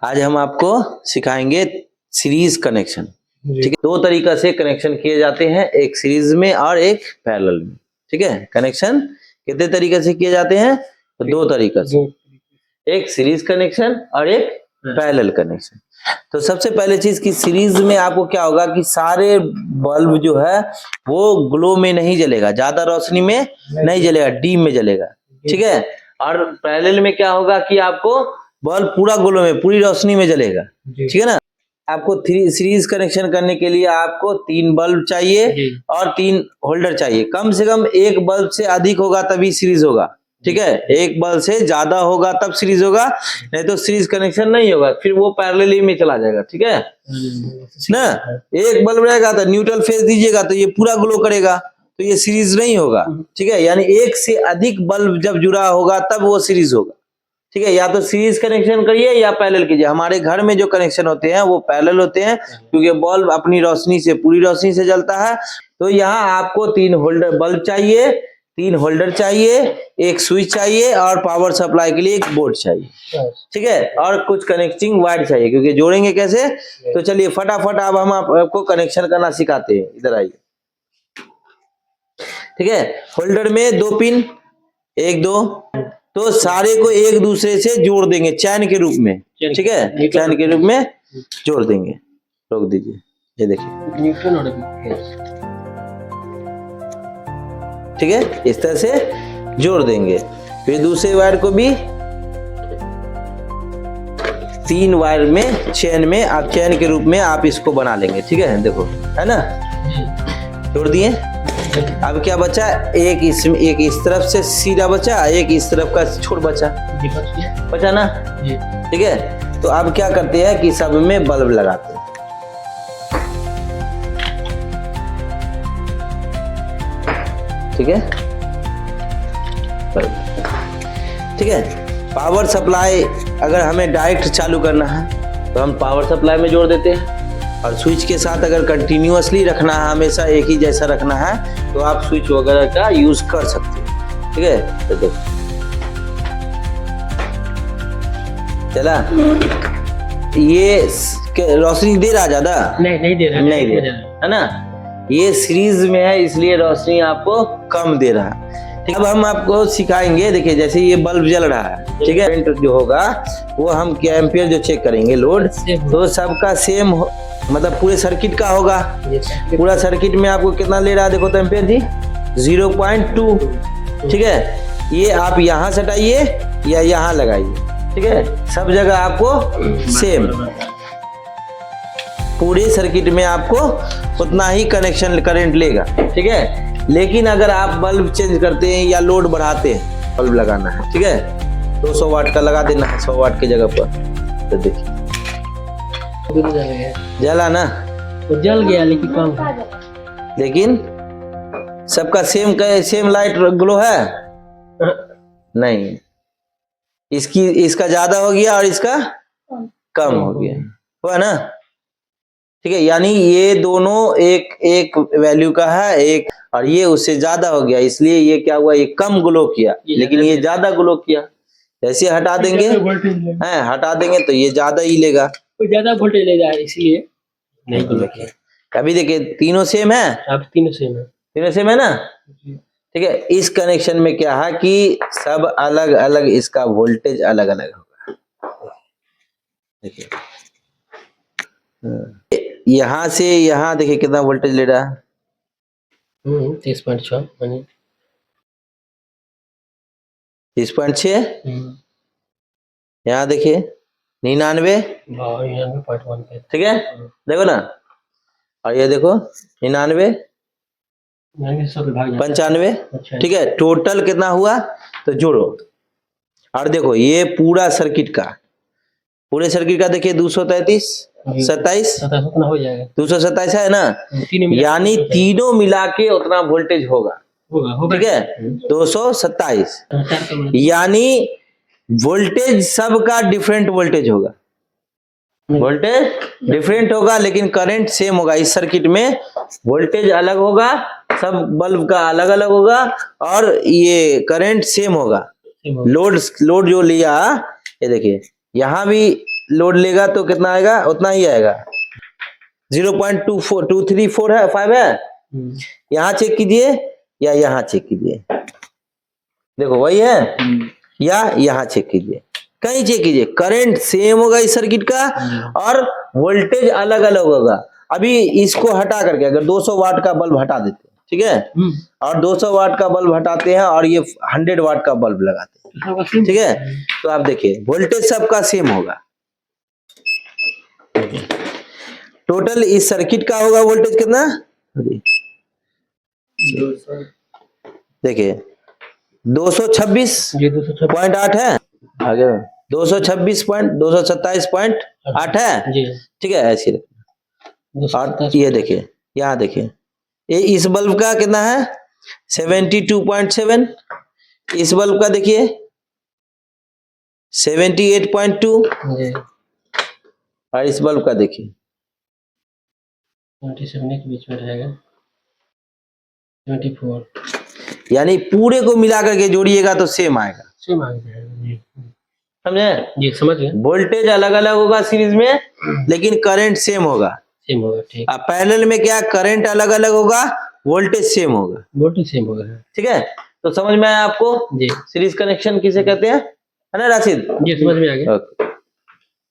आज हम आपको सिखाएंगे सीरीज कनेक्शन। ठीक है, दो तरीका से कनेक्शन किए जाते हैं, एक सीरीज में और एक पैरेलल में। ठीक है, कनेक्शन कितने तरीके से किए जाते हैं? तो दो तरीका से, एक सीरीज कनेक्शन और एक पैरेलल कनेक्शन। तो सबसे पहले चीज की सीरीज में आपको क्या होगा कि सारे बल्ब जो है वो ग्लो में नहीं जलेगा, ज्यादा रोशनी में नहीं जलेगा, डीम में जलेगा। ठीक है, और पैरेलल में क्या होगा कि आपको बल्ब पूरा ग्लो में, पूरी रोशनी में जलेगा। ठीक है ना। आपको सीरीज कनेक्शन करने के लिए आपको 3 बल्ब चाहिए और 3 होल्डर चाहिए। कम से कम एक बल्ब से अधिक होगा तभी सीरीज होगा। ठीक है, एक बल्ब से ज्यादा होगा तब सीरीज होगा, नहीं तो सीरीज कनेक्शन नहीं होगा, फिर वो पैरेलली में चला जाएगा। ठीक है ना। एक बल्ब रहेगा तो न्यूट्रल फेज दीजिएगा तो ये पूरा ग्लो करेगा, तो ये सीरीज नहीं होगा। ठीक है, यानी एक से अधिक बल्ब जब जुड़ा होगा तब वो सीरीज होगा। ठीक है, या तो सीरीज कनेक्शन करिए या पैरेलल कीजिए। हमारे घर में जो कनेक्शन होते हैं वो पैरेलल होते हैं, क्योंकि बल्ब अपनी रोशनी से, पूरी रोशनी से जलता है। तो यहाँ आपको 3 होल्डर बल्ब चाहिए, 3 होल्डर चाहिए, एक स्विच चाहिए और पावर सप्लाई के लिए एक बोर्ड चाहिए। ठीक है, और कुछ कनेक्टिंग वायर चाहिए, क्योंकि जोड़ेंगे कैसे। तो चलिए फटाफट अब हम आपको कनेक्शन करना सिखाते हैं। इधर आइए। ठीक है, होल्डर में 2 पिन, 1 2, तो सारे को एक दूसरे से जोड़ देंगे चैन के रूप में। ठीक है, चैन के रूप में जोड़ देंगे। रोक दीजिए, ये देखिए। ठीक है, इस तरह से जोड़ देंगे। फिर दूसरे वायर को भी 3 वायर में, चैन में, आप चैन के रूप में आप इसको बना लेंगे। ठीक है, देखो, है ना, जोड़ दिए। अब क्या बचा? एक इस तरफ से सीधा बचा, एक इस तरफ का छोर बचा ना। ठीक है, तो अब क्या करते हैं कि सब में बल्ब लगाते हैं। ठीक है, ठीक है। पावर सप्लाई अगर हमें डायरेक्ट चालू करना है तो हम पावर सप्लाई में जोड़ देते हैं, और स्विच के साथ अगर कंटिन्यूअसली रखना है, हमेशा एक ही जैसा रखना है, तो आप स्विच वगैरह का यूज कर सकते हैं। ठीक है, तो देखो चला, ये रोशनी दे रहा ज्यादा? नहीं दे रहा, नहीं दे रहा, है ना। ये सीरीज में है इसलिए रोशनी आपको कम दे रहा है। ठीक है, अब हम आपको सिखाएंगे। देखिए, जैसे ये बल्ब जल रहा है, ठीक है, करंट जो होगा वो हम क्या एम्पियर जो चेक करेंगे, लोड, तो सबका सेम मतलब पूरे सर्किट का होगा। पूरा सर्किट में आपको कितना ले रहा है देखो तो एम्पियर जी, 0.2। ठीक है, ये आप यहाँ से हटाइए या यहाँ लगाइए। ठीक है, सब जगह आपको सेम, पूरे सर्किट में आपको उतना ही कनेक्शन करंट लेगा। ठीक है, लेकिन अगर आप बल्ब चेंज करते हैं या लोड बढ़ाते हैं, बल्ब लगाना है, ठीक है, 200 वाट का लगा देना है 100 वाट की जगह पर, तो देखिए जला ना, तो जल गया लेकिन कम, लेकिन सबका सेम लाइट ग्लो है नहीं। इसका ज्यादा हो गया और इसका कम हो गया, हुआ ना। ठीक है, यानी ये दोनों एक वैल्यू का है, एक, और ये उससे ज्यादा हो गया, इसलिए ये क्या हुआ, ये कम ग्लो किया, लेकिन ये ज्यादा ग्लो किया। जैसे हटा देंगे, हटा देंगे तो ये ज्यादा ही लेगा, ज्यादा वोल्टेज ले जाए, इसलिए नहीं ग्लो किया। अभी देखिए तीनों सेम है, अब तीनों सेम है, तीनों सेम है ना। ठीक है, इस कनेक्शन में क्या है कि सब अलग अलग, इसका वोल्टेज अलग अलग होगा। देखिए यहाँ से यहाँ देखिए कितना वोल्टेज ले रहा है, 30.6, 30.6। यहाँ देखिए 99, 99.1। ठीक है, देखो ना, और ये देखो 99, 95। ठीक है, टोटल कितना हुआ तो जोड़ो, और देखो ये पूरा सर्किट का, पूरे सर्किट का देखिए 233, 27 हो जाएगा, 227 है ना, यानी तीनों मिला के उतना वोल्टेज होगा। ठीक है, 227, यानी वोल्टेज सबका डिफरेंट वोल्टेज होगा, वोल्टेज डिफरेंट होगा, लेकिन करंट सेम होगा। इस सर्किट में वोल्टेज अलग होगा, सब बल्ब का अलग अलग होगा, और ये करंट सेम होगा। लोड जो लिया, ये देखिए यहाँ भी लोड लेगा तो कितना आएगा, उतना ही आएगा। 0.234 है, 5 है। यहाँ चेक कीजिए या यहाँ चेक कीजिए, देखो वही है, या यहाँ चेक कीजिए, कहीं चेक कीजिए, करंट सेम होगा इस सर्किट का और वोल्टेज अलग अलग होगा। अभी इसको हटा करके अगर 200 वाट का बल्ब हटा देते हैं, ठीक है, और 200 वाट का बल्ब हटाते हैं और ये 100 वाट का बल्ब लगाते हैं, ठीक है, तो आप देखिए वोल्टेज सबका सेम होगा। टोटल इस सर्किट का होगा वोल्टेज कितना, देखिए 226.8 है, आगे 227.8 है, जी ठीक है, ऐसे और ये देखिए यहाँ देखिए ये इस बल्ब का कितना है 72.7, इस बल्ब का देखिए 78.2 जी और इस बल्ब का देखिए 27 के बीच में रहेगा 24 यानी पूरे को मिला करके जोड़िएगा तो सेम आएगा, सेम आ जाएगा। जी समझे, जी समझ गए, वोल्टेज अलग अलग होगा सीरीज में लेकिन करंट सेम होगा। सेम होगा, ठीक, अब पैरेलल में क्या, करंट अलग अलग होगा, वोल्टेज सेम होगा, वोल्टेज सेम होगा। ठीक है, तो समझ में आया आपको जी सीरीज कनेक्शन किसे कहते हैं, है ना राशिद? जी समझ में आ गया। ओके।